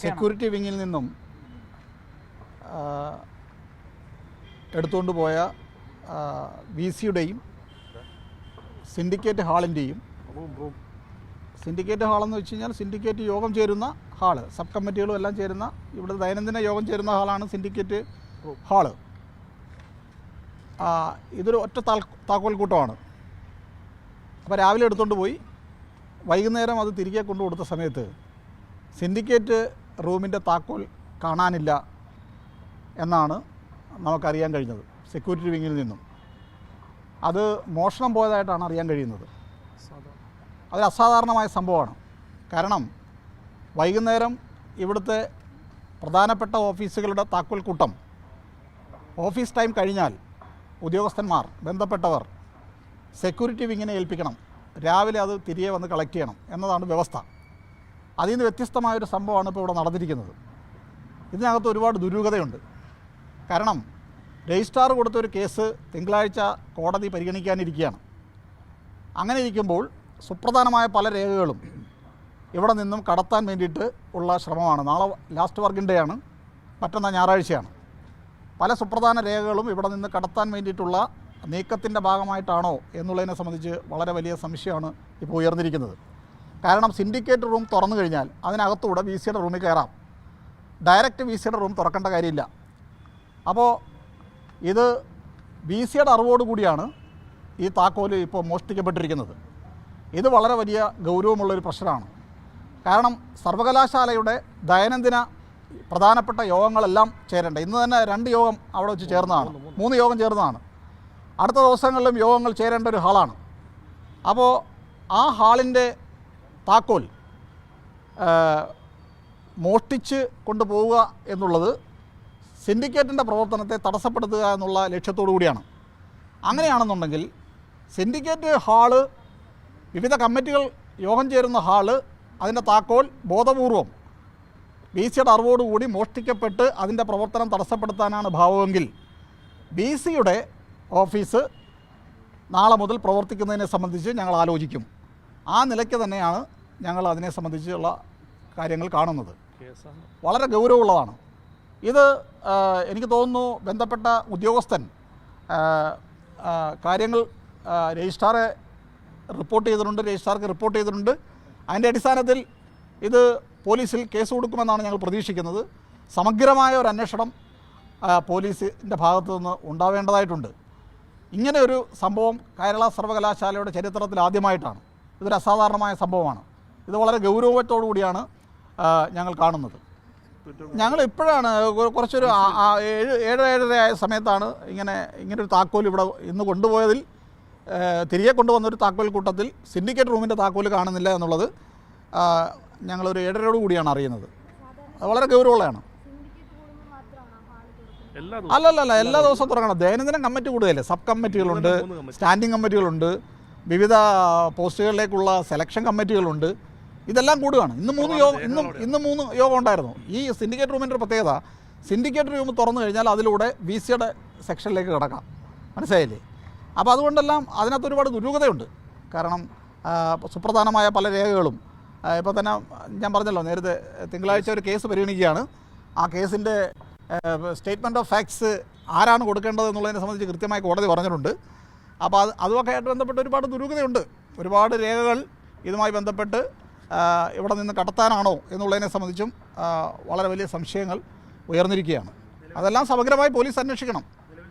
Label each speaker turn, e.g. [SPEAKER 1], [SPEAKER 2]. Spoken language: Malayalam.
[SPEAKER 1] സെക്യൂരിറ്റി വിങ്ങിൽ നിന്നും എടുത്തുകൊണ്ട് പോയ VC-യുടെയും സിൻഡിക്കേറ്റ് ഹാളിൻ്റെയും സിൻഡിക്കേറ്റ് ഹാളെന്ന് വെച്ച് കഴിഞ്ഞാൽ സിൻഡിക്കേറ്റ് യോഗം ചേരുന്ന ഹാള്, സബ് കമ്മിറ്റികളും എല്ലാം ചേരുന്ന, ഇവിടെ ദൈനംദിന യോഗം ചേരുന്ന ഹാളാണ് സിൻഡിക്കേറ്റ് ഹാള്. ഇതൊരു ഒറ്റ താക്കോൽ കൂട്ടമാണ്. അപ്പോൾ രാവിലെ എടുത്തുകൊണ്ട് പോയി വൈകുന്നേരം അത് തിരികെ കൊണ്ടു കൊടുത്ത സമയത്ത് സിൻഡിക്കേറ്റ് റൂമിൻ്റെ താക്കോൽ കാണാനില്ല എന്നാണ് നമുക്കറിയാൻ കഴിഞ്ഞത്. സെക്യൂരിറ്റി വിങ്ങിൽ നിന്നും അത് മോഷണം പോയതായിട്ടാണ് അറിയാൻ കഴിയുന്നത്. അതൊരു അസാധാരണമായ സംഭവമാണ്. കാരണം വൈകുന്നേരം ഇവിടുത്തെ പ്രധാനപ്പെട്ട ഓഫീസുകളുടെ താക്കോൽ കൂട്ടം ഓഫീസ് ടൈം കഴിഞ്ഞാൽ ഉദ്യോഗസ്ഥന്മാർ, ബന്ധപ്പെട്ടവർ സെക്യൂരിറ്റി വിങ്ങിനെ ഏൽപ്പിക്കണം, രാവിലെ അത് തിരികെ വന്ന് കളക്ട് ചെയ്യണം എന്നതാണ് വ്യവസ്ഥ. അതിൽ നിന്ന് വ്യത്യസ്തമായൊരു സംഭവമാണ് ഇപ്പോൾ ഇവിടെ നടന്നിരിക്കുന്നത്. ഇതിനകത്ത് ഒരുപാട് ദുരൂഹതയുണ്ട്. കാരണം രജിസ്ട്രാർ കൊടുത്തൊരു കേസ് തിങ്കളാഴ്ച കോടതി പരിഗണിക്കാനിരിക്കുകയാണ്. അങ്ങനെ ഇരിക്കുമ്പോൾ സുപ്രധാനമായ പല രേഖകളും ഇവിടെ നിന്നും കടത്താൻ വേണ്ടിയിട്ട് ഉള്ള ശ്രമമാണ്. നാളെ ലാസ്റ്റ് വർക്കിംഗ് ഡേ ആണ്, മറ്റന്നാൾ ഞായറാഴ്ചയാണ്. പല സുപ്രധാന രേഖകളും ഇവിടെ നിന്ന് കടത്താൻ വേണ്ടിയിട്ടുള്ള നീക്കത്തിൻ്റെ ഭാഗമായിട്ടാണോ എന്നുള്ളതിനെ സംബന്ധിച്ച് വളരെ വലിയ സംശയമാണ് ഇപ്പോൾ ഉയർന്നിരിക്കുന്നത്. കാരണം സിൻഡിക്കേറ്റ് റൂം തുറന്നു കഴിഞ്ഞാൽ അതിനകത്തൂടെ VC-യുടെ റൂമിൽ കയറാം. ഡയറക്റ്റ് VC-യുടെ റൂം തുറക്കേണ്ട കാര്യമില്ല. അപ്പോൾ ഇത് VC-യുടെ അറിവോടുകൂടിയാണ് ഈ താക്കോല് ഇപ്പോൾ മോഷ്ടിക്കപ്പെട്ടിരിക്കുന്നത്. ഇത് വളരെ വലിയ ഗൗരവമുള്ളൊരു പ്രശ്നമാണ്. കാരണം സർവകലാശാലയുടെ ദൈനംദിന പ്രധാനപ്പെട്ട യോഗങ്ങളെല്ലാം ചേരേണ്ട, ഇന്ന് തന്നെ 2 യോഗം അവിടെ വെച്ച് ചേർന്നതാണ്, 3 യോഗം ചേർന്നതാണ്. അടുത്ത ദിവസങ്ങളിലും യോഗങ്ങൾ ചേരേണ്ട ഒരു ഹാളാണ്. അപ്പോൾ ആ ഹാളിൻ്റെ താക്കോൽ മോഷ്ടിച്ച് കൊണ്ടുപോവുക എന്നുള്ളത് സിൻഡിക്കേറ്റിൻ്റെ പ്രവർത്തനത്തെ തടസ്സപ്പെടുത്തുക എന്നുള്ള ലക്ഷ്യത്തോടു കൂടിയാണ്. അങ്ങനെയാണെന്നുണ്ടെങ്കിൽ സിൻഡിക്കേറ്റ് ഹാള്, വിവിധ കമ്മിറ്റികൾ യോഗം ചേരുന്ന ഹാള്, അതിൻ്റെ താക്കോൽ ബോധപൂർവം VC-യുടെ അറിവോടുകൂടി മോഷ്ടിക്കപ്പെട്ട് അതിൻ്റെ പ്രവർത്തനം തടസ്സപ്പെടുത്താനാണ് ഭാവമെങ്കിൽ VC-യുടെ ഓഫീസ് നാളെ മുതൽ പ്രവർത്തിക്കുന്നതിനെ സംബന്ധിച്ച് ഞങ്ങൾ ആലോചിക്കും. ആ നിലയ്ക്ക് തന്നെയാണ് ഞങ്ങൾ അതിനെ സംബന്ധിച്ചുള്ള കാര്യങ്ങൾ കാണുന്നത്. വളരെ ഗൗരവമുള്ളതാണ് ഇത്. എനിക്ക് തോന്നുന്നു ബന്ധപ്പെട്ട ഉദ്യോഗസ്ഥൻ കാര്യങ്ങൾ രജിസ്ട്രാറെ റിപ്പോർട്ട് ചെയ്തിട്ടുണ്ട്, രജിസ്ട്രാർക്ക് റിപ്പോർട്ട് ചെയ്തിട്ടുണ്ട്. അതിൻ്റെ അടിസ്ഥാനത്തിൽ ഇത് പോലീസിൽ കേസ് കൊടുക്കുമെന്നാണ് ഞങ്ങൾ പ്രതീക്ഷിക്കുന്നത്. സമഗ്രമായ ഒരു അന്വേഷണം പോലീസിൻ്റെ ഭാഗത്തു നിന്ന് ഉണ്ടാവേണ്ടതായിട്ടുണ്ട്. ഇങ്ങനെ ഒരു സംഭവം കേരള സർവകലാശാലയുടെ ചരിത്രത്തിൽ ആദ്യമായിട്ടാണ്. ഇതൊരു അസാധാരണമായ സംഭവമാണ്. ഇത് വളരെ ഗൗരവത്തോടു കൂടിയാണ് ഞങ്ങൾ കാണുന്നത്. ഞങ്ങൾ ഇപ്പോഴാണ് കുറച്ചൊരു 7-7:30 ആയ സമയത്താണ് ഇങ്ങനൊരു താക്കോൽ ഇവിടെ ഇന്ന് കൊണ്ടുപോയതിൽ തിരികെ കൊണ്ടുവന്നൊരു താക്കോൽ കൂട്ടത്തിൽ സിൻഡിക്കേറ്റ് റൂമിൻ്റെ താക്കോൽ കാണുന്നില്ല എന്നുള്ളത് ഞങ്ങളൊരു 7:30 കൂടിയാണ് അറിയുന്നത്. അത് വളരെ ഗൗരവമുള്ളതാണ്. അല്ലല്ല, എല്ലാ ദിവസവും തുറക്കണം. ദൈനംദിന കമ്മിറ്റി കൂടുതലല്ലേ, സബ് കമ്മിറ്റികളുണ്ട്, സ്റ്റാൻഡിംഗ് കമ്മിറ്റികളുണ്ട്, വിവിധ പോസ്റ്റുകളിലേക്കുള്ള സെലക്ഷൻ കമ്മിറ്റികളുണ്ട്. ഇതെല്ലാം കൂടുകയാണ്. ഇന്ന് 3 യോഗം ഉണ്ടായിരുന്നു. ഈ സിൻഡിക്കേറ്റ് റൂമിൻ്റെ ഒരു പ്രത്യേകത, സിൻഡിക്കേറ്റ് റൂം തുറന്നു കഴിഞ്ഞാൽ അതിലൂടെ VC-യുടെ സെക്ഷനിലേക്ക് കിടക്കാം. മനസ്സിലായില്ലേ? അപ്പോൾ അതുകൊണ്ടെല്ലാം അതിനകത്ത് ഒരുപാട് ദുരൂഹതയുണ്ട്. കാരണം സുപ്രധാനമായ പല രേഖകളും ഇപ്പോൾ തന്നെ ഞാൻ പറഞ്ഞല്ലോ, നേരത്തെ തിങ്കളാഴ്ച ഒരു കേസ് പരിഗണിക്കുകയാണ്. ആ കേസിൻ്റെ സ്റ്റേറ്റ്മെൻറ്റ് ഓഫ് ഫാക്ട്സ് ആരാണ് കൊടുക്കേണ്ടത് എന്നുള്ളതിനെ സംബന്ധിച്ച് കൃത്യമായി കോടതി പറഞ്ഞിട്ടുണ്ട്. അപ്പോൾ അതുമൊക്കെ ആയിട്ട് ബന്ധപ്പെട്ട് ഒരുപാട് ദുരൂഹതയുണ്ട്. ഒരുപാട് രേഖകൾ ഇതുമായി ബന്ധപ്പെട്ട് ഇവിടെ നിന്ന് കടത്താനാണോ എന്നുള്ളതിനെ സംബന്ധിച്ചും വളരെ വലിയ സംശയങ്ങൾ ഉയർന്നിരിക്കുകയാണ്. അതെല്ലാം സമഗ്രമായി പോലീസ് അന്വേഷിക്കണം.